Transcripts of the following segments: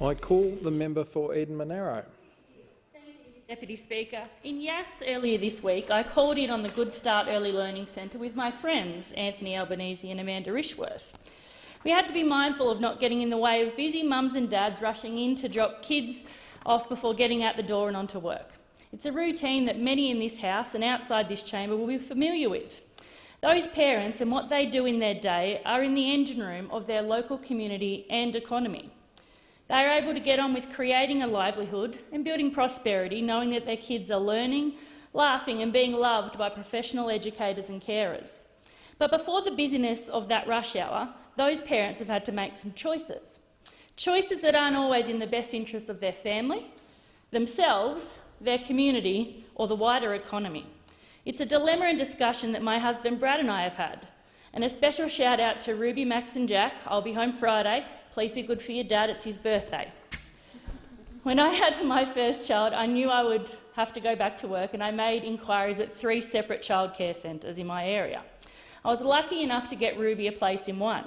I call the member for Eden-Monaro. Deputy Speaker, in Yass earlier this week, I called in on the Good Start Early Learning Centre with my friends Anthony Albanese and Amanda Rishworth. We had to be mindful of not getting in the way of busy mums and dads rushing in to drop kids off before getting out the door and onto work. It's a routine that many in this House and outside this chamber will be familiar with. Those parents and what they do in their day are in the engine room of their local community and economy. They are able to get on with creating a livelihood and building prosperity, knowing that their kids are learning, laughing and being loved by professional educators and carers. But before the busyness of that rush hour, those parents have had to make some choices. Choices that aren't always in the best interests of their family, themselves, their community or the wider economy. It's a dilemma and discussion that my husband Brad and I have had. And a special shout out to Ruby, Max and Jack. I'll be home Friday. Please be good for your dad, it's his birthday. When I had my first child, I knew I would have to go back to work and I made inquiries at 3 separate childcare centres in my area. I was lucky enough to get Ruby a place in one.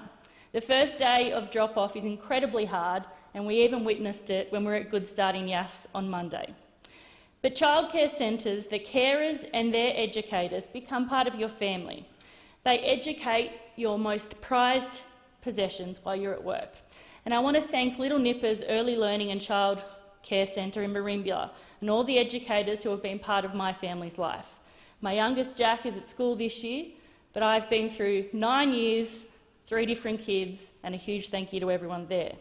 The first day of drop-off is incredibly hard and we even witnessed it when we were at Good Start in Yass on Monday. But childcare centres, the carers and their educators become part of your family. They educate your most prized possessions while you're at work. And I want to thank Little Nippers Early Learning and Child Care Centre in Merimbula and all the educators who have been part of my family's life. My youngest Jack is at school this year, but I've been through 9 years, 3 different kids, and a huge thank you to everyone there.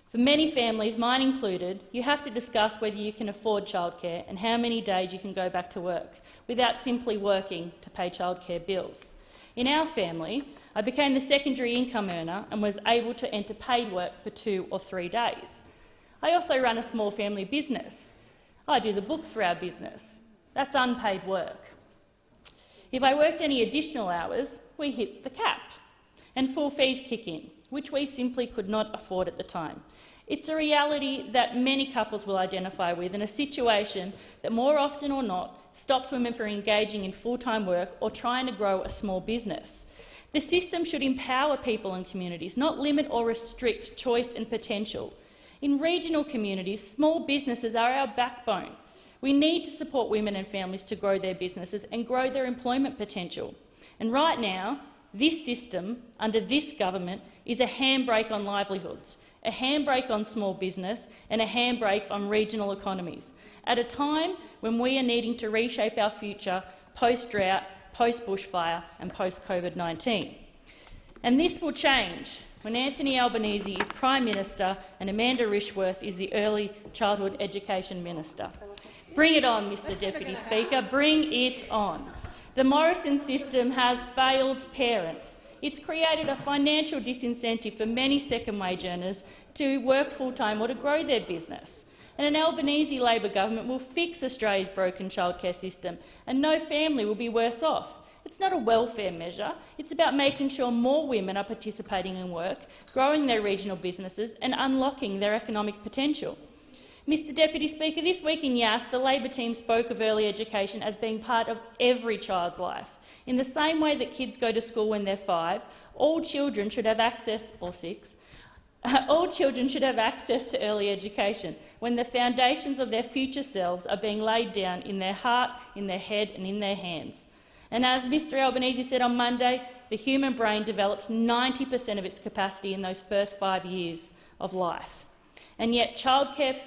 For many families, mine included, you have to discuss whether you can afford childcare and how many days you can go back to work without simply working to pay childcare bills. In our family, I became the secondary income earner and was able to enter paid work for 2 or 3 days. I also run a small family business. I do the books for our business. That's unpaid work. If I worked any additional hours, we hit the cap, and full fees kick in, which we simply could not afford at the time. It's a reality that many couples will identify with, and a situation that more often or not stops women from engaging in full-time work or trying to grow a small business. The system should empower people and communities, not limit or restrict choice and potential. In regional communities, small businesses are our backbone. We need to support women and families to grow their businesses and grow their employment potential. And right now, this system, under this government, is a handbrake on livelihoods, a handbrake on small business and a handbrake on regional economies, at a time when we are needing to reshape our future post-drought, post-bushfire and post-COVID-19. And this will change when Anthony Albanese is Prime Minister and Amanda Rishworth is the Early Childhood Education Minister. Bring it on, Mr Deputy Speaker, bring it on. The Morrison system has failed parents. It's created a financial disincentive for many second-wage earners to work full-time or to grow their business. And an Albanese Labor government will fix Australia's broken childcare system, and no family will be worse off. It's not a welfare measure. It's about making sure more women are participating in work, growing their regional businesses and unlocking their economic potential. Mr Deputy Speaker, this week in Yass, the Labor team spoke of early education as being part of every child's life. In the same way that kids go to school when they're 5, all children should have access, or 6, all children should have access to early education when the foundations of their future selves are being laid down in their heart, in their head and in their hands. And as Mr Albanese said on Monday, the human brain develops 90% of its capacity in those first 5 years of life. And yet childcare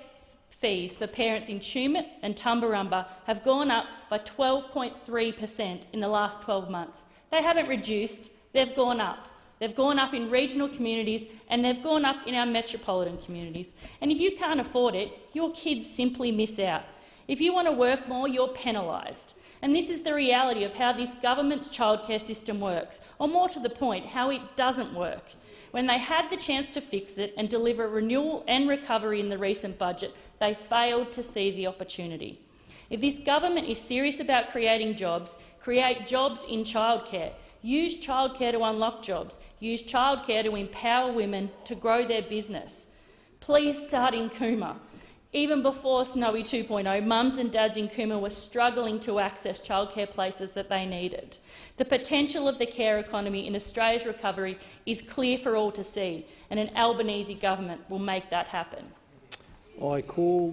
fees for parents in Tumut and Tumbarumba have gone up by 12.3% in the last 12 months. They haven't reduced, they've gone up. They've gone up in regional communities and they've gone up in our metropolitan communities. And if you can't afford it, your kids simply miss out. If you want to work more, you're penalised. And this is the reality of how this government's childcare system works, or more to the point, how it doesn't work. When they had the chance to fix it and deliver renewal and recovery in the recent budget, they failed to see the opportunity. If this government is serious about creating jobs, create jobs in childcare. Use childcare to unlock jobs. Use childcare to empower women to grow their business. Please start in Cooma. Even before Snowy 2.0, mums and dads in Cooma were struggling to access childcare places that they needed. The potential of the care economy in Australia's recovery is clear for all to see, and an Albanese government will make that happen. I call